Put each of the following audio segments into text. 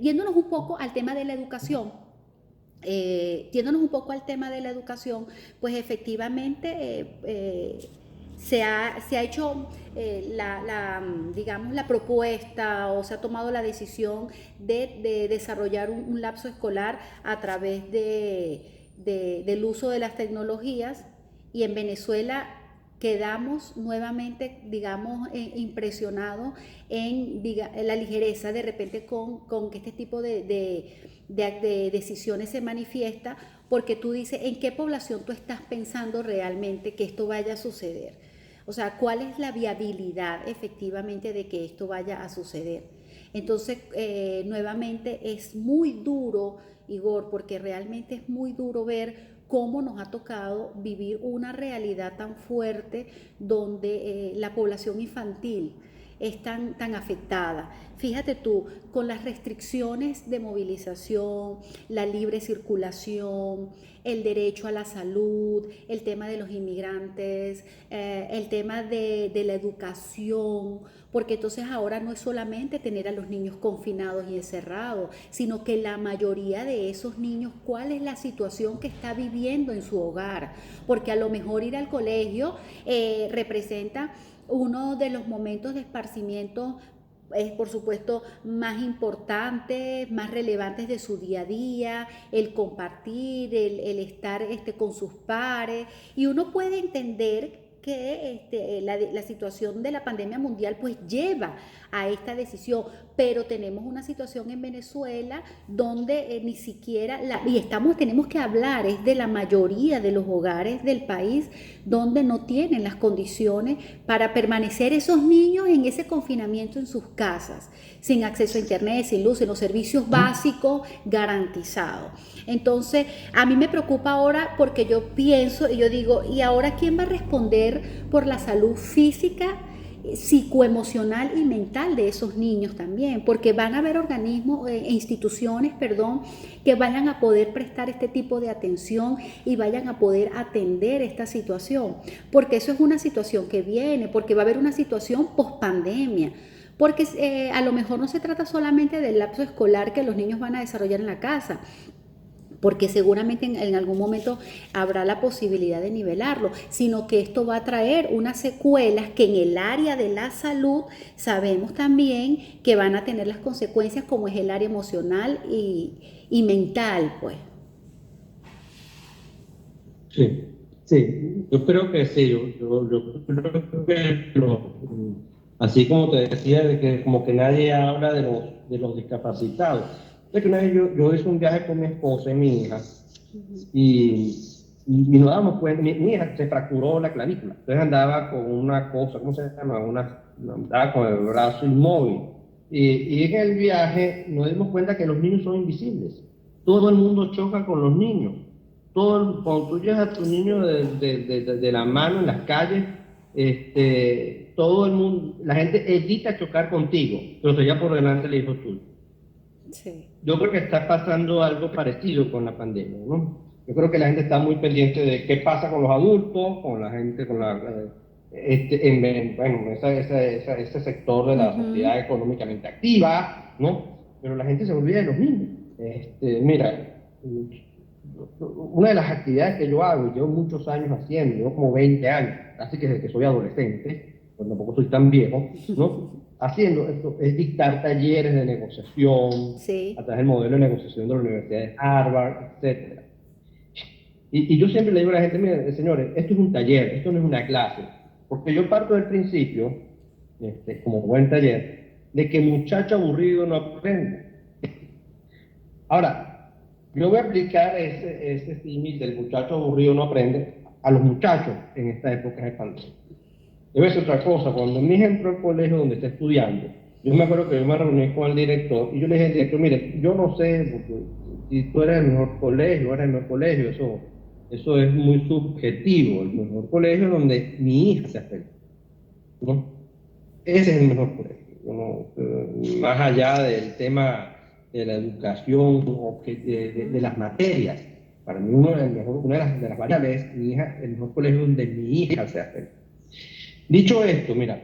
Yéndonos un poco al tema de la educación, pues efectivamente se ha hecho digamos, la propuesta o se ha tomado la decisión de desarrollar un lapso escolar a través del uso de las tecnologías, y en Venezuela quedamos nuevamente, digamos, impresionados en la ligereza de repente con que este tipo de decisiones se manifiesta, porque tú dices en qué población tú estás pensando realmente que esto vaya a suceder. O sea, ¿cuál es la viabilidad efectivamente de que esto vaya a suceder? Entonces, nuevamente es muy duro, Igor, porque realmente es muy duro ver cómo nos ha tocado vivir una realidad tan fuerte donde la población infantil es tan afectada. Fíjate tú, con las restricciones de movilización, la libre circulación, el derecho a la salud, el tema de los inmigrantes, el tema de la educación, porque entonces ahora no es solamente tener a los niños confinados y encerrados, sino que la mayoría de esos niños, ¿cuál es la situación que está viviendo en su hogar? Porque a lo mejor ir al colegio representa uno de los momentos de esparcimiento, por supuesto, más importantes, más relevantes de su día a día, el compartir, el estar con sus pares, y uno puede entender que la situación de la pandemia mundial pues lleva a esta decisión, pero tenemos una situación en Venezuela donde ni siquiera, tenemos que hablar es de la mayoría de los hogares del país donde no tienen las condiciones para permanecer esos niños en ese confinamiento en sus casas, sin acceso a internet, sin luz, sin los servicios básicos garantizados. Entonces, a mí me preocupa ahora porque yo pienso y yo digo, ¿y ahora quién va a responder por la salud física, psicoemocional y mental de esos niños también? Porque van a haber organismos e instituciones, perdón, que vayan a poder prestar este tipo de atención y vayan a poder atender esta situación, porque eso es una situación que viene, porque va a haber una situación post pandemia, porque a lo mejor no se trata solamente del lapso escolar que los niños van a desarrollar en la casa, porque seguramente en algún momento habrá la posibilidad de nivelarlo, sino que esto va a traer unas secuelas que en el área de la salud sabemos también que van a tener las consecuencias, como es el área emocional y mental, pues. Sí, sí, yo creo que sí, yo creo que así como te decía, de que como que nadie habla de los discapacitados. De que una vez yo hice un viaje con mi esposa y mi hija y, y nos damos cuenta, mi hija se fracturó la clavícula, entonces andaba con una cosa, ¿cómo se llama? Andaba con el brazo inmóvil. Y en el viaje nos dimos cuenta que los niños son invisibles. Todo el mundo choca con los niños. Cuando tú llevas a tu niño de la mano en las calles, todo el mundo, la gente evita chocar contigo, pero se lleva por delante el hijo tuyo. Sí. Yo creo que está pasando algo parecido con la pandemia, ¿no? Yo creo que la gente está muy pendiente de qué pasa con los adultos, con la gente, bueno, ese sector de la sociedad económicamente activa, ¿no? Pero la gente se olvida de los niños. Mira, una de las actividades que yo hago, y llevo muchos años haciendo, llevo como 20 años, así que desde que soy adolescente, pues tampoco soy tan viejo, ¿no? Haciendo esto es dictar talleres de negociación a Sí. través del modelo de negociación de la Universidad de Harvard, etcétera. Y yo siempre le digo a la gente, miren, señores, esto es un taller, esto no es una clase, porque yo parto del principio, como buen taller, de que muchacho aburrido no aprende. Ahora, yo voy a aplicar ese símil del muchacho aburrido no aprende a los muchachos en esta época de pandemia. Debe ser otra cosa, cuando mi hija entró al colegio donde está estudiando, yo me acuerdo que yo me reuní con el director y yo le dije al director, mire, yo no sé, porque si tú eres el mejor colegio, eres el mejor colegio, eso es muy subjetivo, el mejor colegio es donde mi hija se afecta, ¿no? Ese es el mejor colegio, ¿no? Más allá del tema de la educación, de las materias. Para mí una de las variables es mi hija, el mejor colegio donde mi hija se afecta. Dicho esto, mira,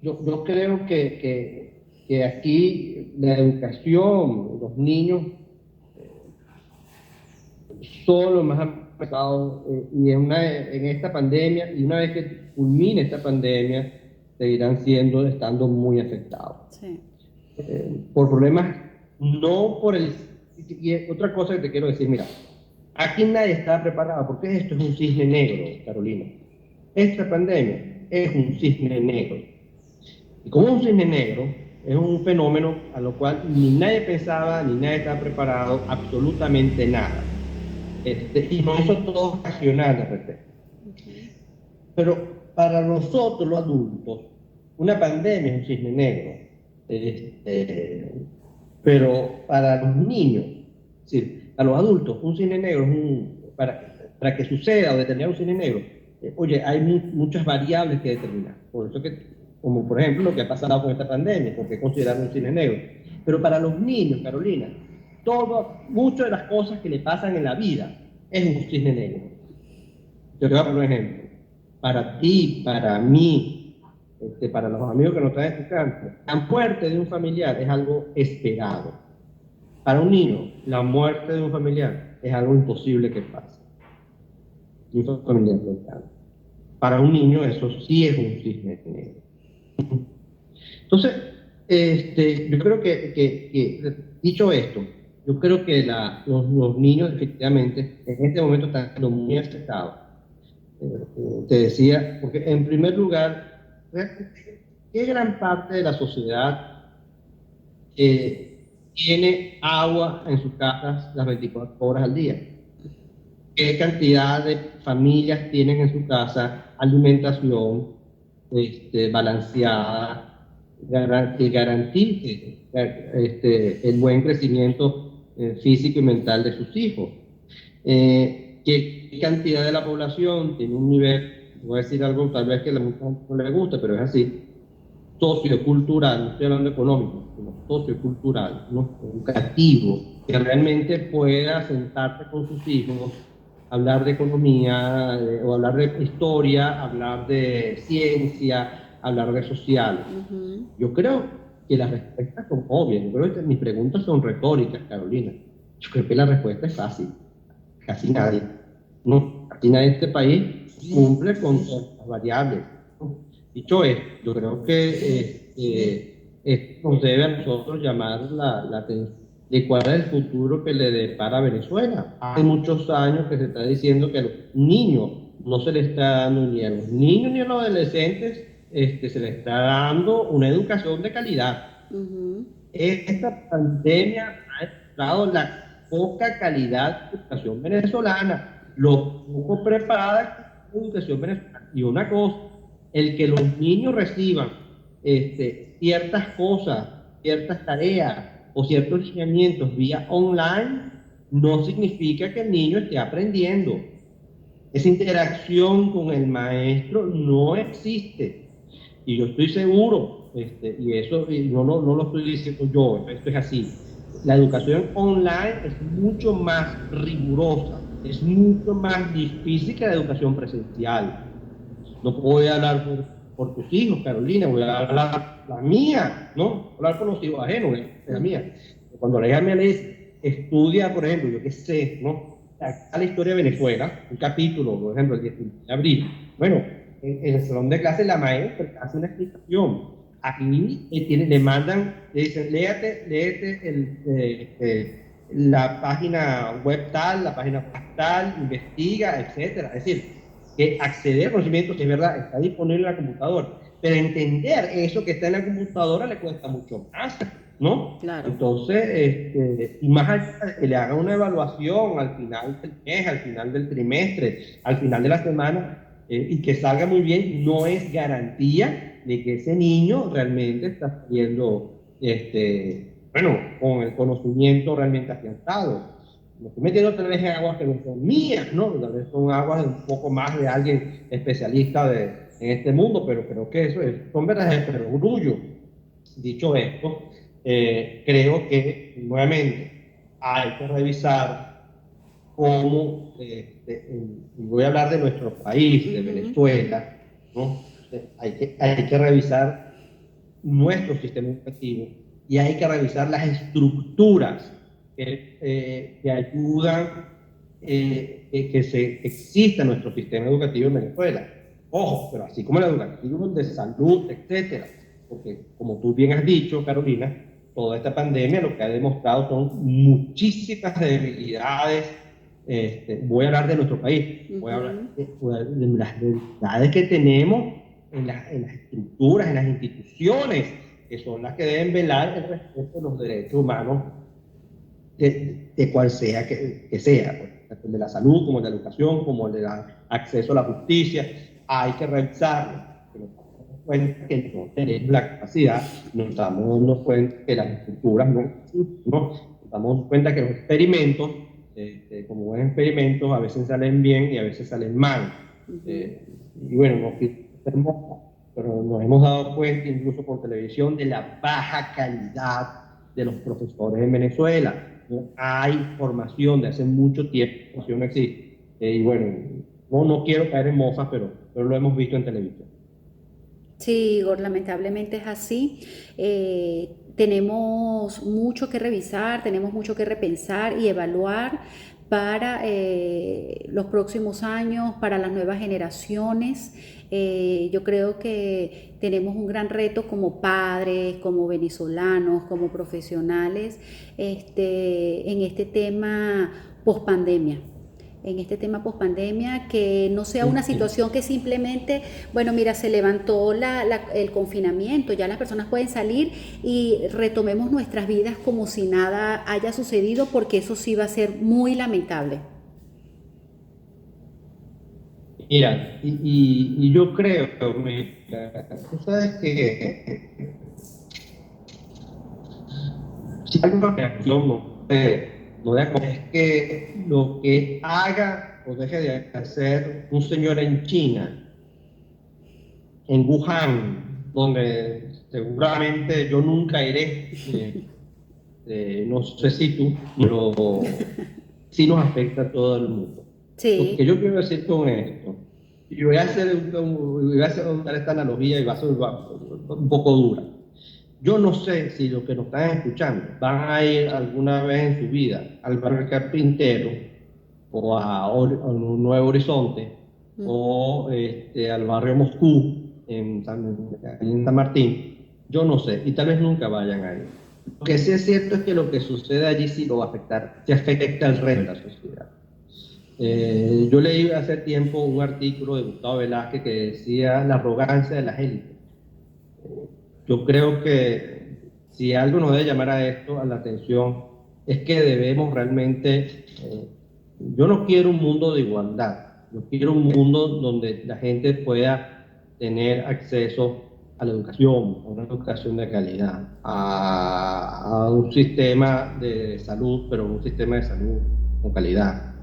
yo creo que que aquí la educación, los niños son los más afectados y en esta pandemia, y una vez que culmine esta pandemia, seguirán estando muy afectados. Sí. Por problemas, no por el... Y otra cosa que te quiero decir, mira, aquí nadie está preparado, porque esto es un cisne negro, Carolina. Esta pandemia es un cisne negro. Y como un cisne negro, es un fenómeno a lo cual ni nadie pensaba, ni nadie estaba preparado, absolutamente nada. Y no hizo todo racional de repente. Pero para nosotros los adultos, una pandemia es un cisne negro. Pero para los niños, es decir, a los adultos, un cisne negro es para que suceda o determinar un cisne negro, oye, hay muchas variables que determinar. Por eso que, como por ejemplo lo que ha pasado con esta pandemia, porque considerar un cisne negro. Pero para los niños, Carolina, muchas de las cosas que le pasan en la vida es un cisne negro. Yo te voy a poner un ejemplo. Para ti, para mí, para los amigos que nos están escuchando, la muerte de un familiar es algo esperado. Para un niño, la muerte de un familiar es algo imposible que pase. Y un familiar cercano. Para un niño eso sí es un cisne negro. Entonces, yo creo que dicho esto, yo creo que los niños efectivamente en este momento están siendo muy afectados. Te decía, porque en primer lugar, ¿qué gran parte de la sociedad tiene agua en sus casas las 24 horas al día? ¿Qué cantidad de familias tienen en su casa alimentación balanceada, que garantice el buen crecimiento físico y mental de sus hijos? ¿Qué cantidad de la población tiene un nivel, voy a decir algo tal vez que a mucha gente no le guste, pero es así, sociocultural, no estoy hablando económico, sino sociocultural, ¿no? Educativo, que realmente pueda sentarse con sus hijos, hablar de economía, o hablar de historia, hablar de ciencia, hablar de social? Yo creo que las respuestas son obvias. Yo creo que mis preguntas son retóricas, Carolina. Yo creo que la respuesta es fácil. Casi nadie. No, casi nadie en este país cumple con todas las variables, ¿no? Dicho esto, yo creo que esto nos debe a nosotros llamar la atención de cuál es el futuro que le depara a Venezuela. Hace muchos años que se está diciendo que a los niños no se les está dando, ni a los niños ni a los adolescentes, se les está dando una educación de calidad. Esta pandemia ha demostrado la poca calidad de educación venezolana, lo poco preparada de educación venezolana. Y una cosa, el que los niños reciban ciertas cosas, ciertas tareas o ciertos lineamientos vía online, no significa que el niño esté aprendiendo. Esa interacción con el maestro no existe. Y yo estoy seguro, y eso no lo estoy diciendo yo, esto es así. La educación online es mucho más rigurosa, es mucho más difícil que la educación presencial. No voy a hablar por tus hijos, Carolina, voy a hablar la mía, ¿no? Voy a hablar por los hijos ajenos, la mía. Cuando la hija me dice, estudia, por ejemplo, yo qué sé, ¿no? La historia de Venezuela, un capítulo, por ejemplo, el 19 de abril. Bueno, en el salón de clase la maestra hace una explicación. Aquí le mandan, le dicen, léete la página web tal, la página tal, investiga, etcétera. Es decir, que acceder a conocimientos, es verdad, está disponible en la computadora, pero entender eso que está en la computadora le cuesta mucho más, ¿no? Claro. Entonces, y más allá de que le hagan una evaluación al final del mes, al final del trimestre, al final de la semana, y que salga muy bien, no es garantía de que ese niño realmente está saliendo, con el conocimiento realmente afianzado. Me estoy metiendo tal vez en aguas que no son mías, ¿no? Tal vez son aguas de un poco más de alguien especialista en este mundo, pero creo que eso son verdaderos perogrullo. Dicho esto, creo que nuevamente hay que revisar cómo, y voy a hablar de nuestro país, de Venezuela, ¿no? Hay que revisar nuestro sistema educativo y hay que revisar las estructuras que ayudan que exista nuestro sistema educativo en Venezuela. Ojo, pero así como el educativo, de salud, etcétera. Porque, como tú bien has dicho, Carolina, toda esta pandemia lo que ha demostrado son muchísimas debilidades. Voy a hablar de nuestro país, voy a hablar de las debilidades que tenemos en las estructuras, en las instituciones, que son las que deben velar el respeto de los derechos humanos de cual sea que sea, pues, de la salud, como el de la educación, como el de acceso a la justicia. Hay que revisarlo, que nos damos cuenta que no tenemos la capacidad, nos damos cuenta que las estructuras no existen, ¿no? Nos damos cuenta que los experimentos, como buenos experimentos, a veces salen bien y a veces salen mal. Y bueno, pero nos hemos dado cuenta, incluso por televisión, de la baja calidad de los profesores en Venezuela. No hay formación de hace mucho tiempo, formación no existe. Y bueno, no quiero caer en mofas, pero lo hemos visto en televisión. Sí, Igor, lamentablemente es así. Tenemos mucho que revisar, tenemos mucho que repensar y evaluar para los próximos años, para las nuevas generaciones. Yo creo que tenemos un gran reto como padres, como venezolanos, como profesionales, en este tema pospandemia, que no sea una situación que simplemente, bueno, mira, se levantó el confinamiento, ya las personas pueden salir y retomemos nuestras vidas como si nada haya sucedido, porque eso sí va a ser muy lamentable. Mira, y yo creo, mira, tú sabes que si algo reacción es que lo que haga o deje de hacer un señor en China, en Wuhan, donde seguramente yo nunca iré, no sé si tú, pero sí nos afecta a todo el mundo. Lo que Sí. yo quiero decir con esto, y voy a hacer esta analogía y va a ser un poco dura. Yo no sé si los que nos están escuchando van a ir alguna vez en su vida al barrio Carpintero o a un Nuevo Horizonte o al barrio Moscú en San Martín. Yo no sé, y tal vez nunca vayan ahí. Lo que sí es cierto es que lo que sucede allí sí lo va a afectar, sí afecta al resto de la sociedad. Yo leí hace tiempo un artículo de Gustavo Velázquez que decía la arrogancia de las élites. Yo creo que si algo nos debe llamar a esto, a la atención, es que debemos realmente, yo no quiero un mundo de igualdad, yo quiero un mundo donde la gente pueda tener acceso a la educación, a una educación de calidad, a un sistema de salud, pero un sistema de salud con calidad.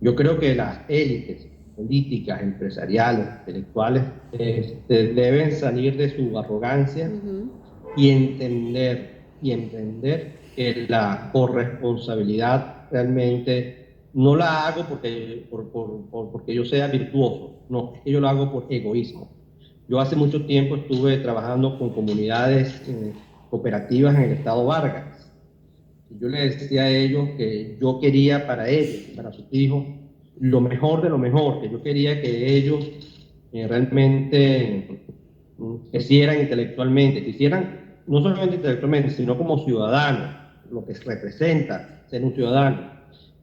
Yo creo que las élites políticas, empresariales, intelectuales, deben salir de su arrogancia y entender que la corresponsabilidad realmente no la hago porque yo sea virtuoso, no, es que yo lo hago por egoísmo. Yo hace mucho tiempo estuve trabajando con comunidades cooperativas en el estado Vargas. Yo les decía a ellos que yo quería para ellos, para sus hijos, lo mejor de lo mejor, que yo quería que ellos realmente crecieran intelectualmente, crecieran no solamente intelectualmente, sino como ciudadanos, lo que representa ser un ciudadano,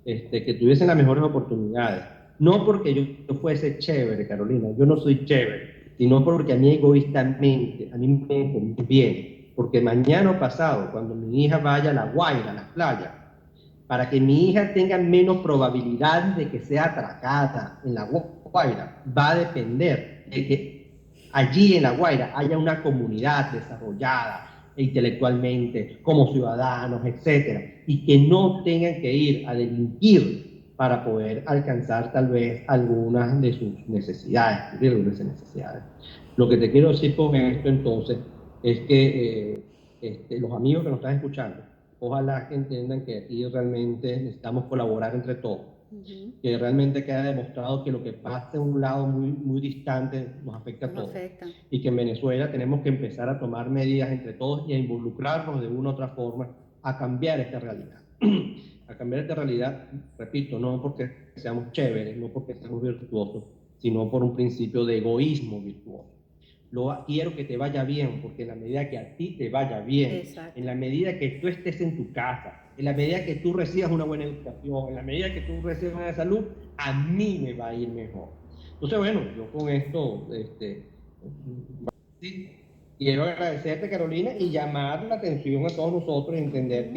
que tuviesen las mejores oportunidades. No porque yo fuese chévere, Carolina, yo no soy chévere, sino porque a mí egoístamente, a mí me conviene, porque mañana o pasado, cuando mi hija vaya a La Guaira, a las playas, para que mi hija tenga menos probabilidad de que sea atracada en La Guaira, va a depender de que allí en La Guaira haya una comunidad desarrollada intelectualmente, como ciudadanos, etcétera, y que no tengan que ir a delinquir para poder alcanzar tal vez algunas de sus necesidades, cubrir algunas de sus necesidades. Lo que te quiero decir con esto entonces es que los amigos que nos están escuchando, ojalá que entiendan que aquí realmente necesitamos colaborar entre todos. que realmente queda demostrado que lo que pasa en un lado muy distante nos afecta a Nos todos. afecta. Y que en Venezuela tenemos que empezar a tomar medidas entre todos y a involucrarnos de una u otra forma a cambiar esta realidad. A cambiar esta realidad, repito, no porque seamos chéveres, no porque seamos virtuosos, sino por un principio de egoísmo virtuoso. Quiero que te vaya bien, porque en la medida que a ti te vaya bien, Exacto. en la medida que tú estés en tu casa, en la medida que tú recibas una buena educación, en la medida que tú recibas una salud, a mí me va a ir mejor. Entonces, bueno, yo con esto, sí, quiero agradecerte, Carolina, y llamar la atención a todos nosotros y entender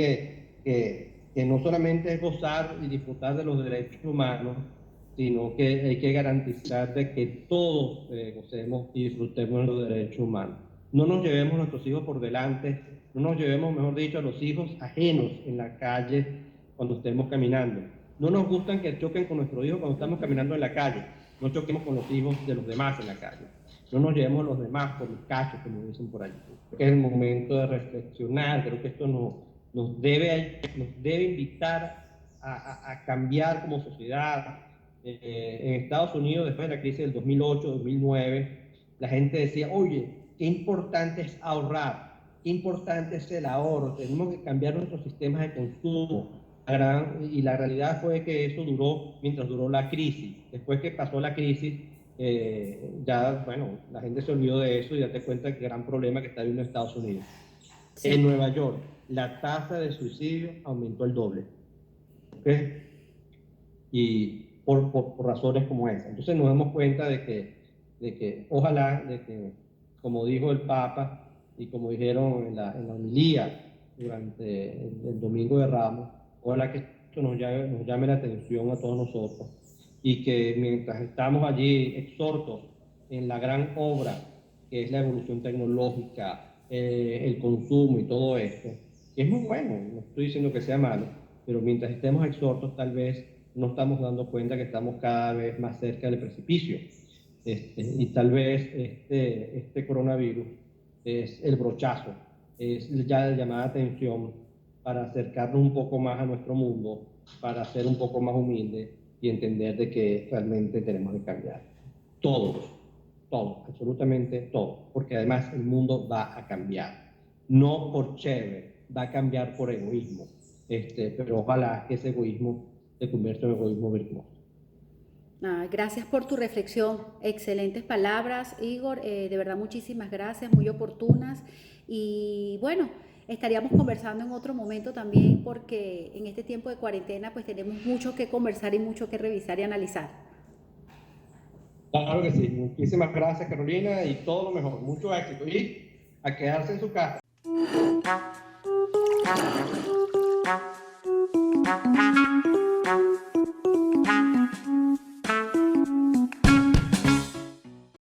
que no solamente es gozar y disfrutar de los derechos humanos, sino que hay que garantizar de que todos gocemos y disfrutemos de los derechos humanos. No nos llevemos a nuestros hijos por delante, no nos llevemos, mejor dicho, a los hijos ajenos en la calle cuando estemos caminando. No nos gustan que choquen con nuestros hijos cuando estamos caminando en la calle, no choquemos con los hijos de los demás en la calle. No nos llevemos los demás por los cachos, como dicen por allí. Creo que es el momento de reflexionar, creo que esto nos debe invitar a cambiar como sociedad. En Estados Unidos, después de la crisis del 2008-2009, la gente decía, oye, qué importante es ahorrar, qué importante es el ahorro, tenemos que cambiar nuestros sistemas de consumo. Y la realidad fue que eso duró mientras duró la crisis. Después que pasó la crisis, ya, bueno, la gente se olvidó de eso y date cuenta del gran problema que está viviendo Estados Unidos. Sí. En Nueva York, la tasa de suicidio aumentó el doble. ¿Okay? Y por razones como esa. Entonces nos damos cuenta de que ojalá, de que, como dijo el Papa y como dijeron en la homilía durante el Domingo de Ramos, ojalá que esto nos llame la atención a todos nosotros y que mientras estamos allí exhortos en la gran obra que es la evolución tecnológica, el consumo y todo esto, que es muy bueno, no estoy diciendo que sea malo, pero mientras estemos exhortos tal vez no estamos dando cuenta que estamos cada vez más cerca del precipicio. Y tal vez este coronavirus es el brochazo, es ya la llamada de atención para acercarnos un poco más a nuestro mundo, para ser un poco más humildes y entender de que realmente tenemos que cambiar. Todos, absolutamente todos, porque además el mundo va a cambiar. No por chévere, va a cambiar por egoísmo. Pero ojalá que ese egoísmo se convierta en egoísmo virtuoso. Gracias por tu reflexión. Excelentes palabras, Igor. De verdad, muchísimas gracias, muy oportunas. Y bueno, estaríamos conversando en otro momento también porque en este tiempo de cuarentena pues tenemos mucho que conversar y mucho que revisar y analizar. Claro que sí. Muchísimas gracias, Carolina, y todo lo mejor. Mucho éxito. Y a quedarse en su casa.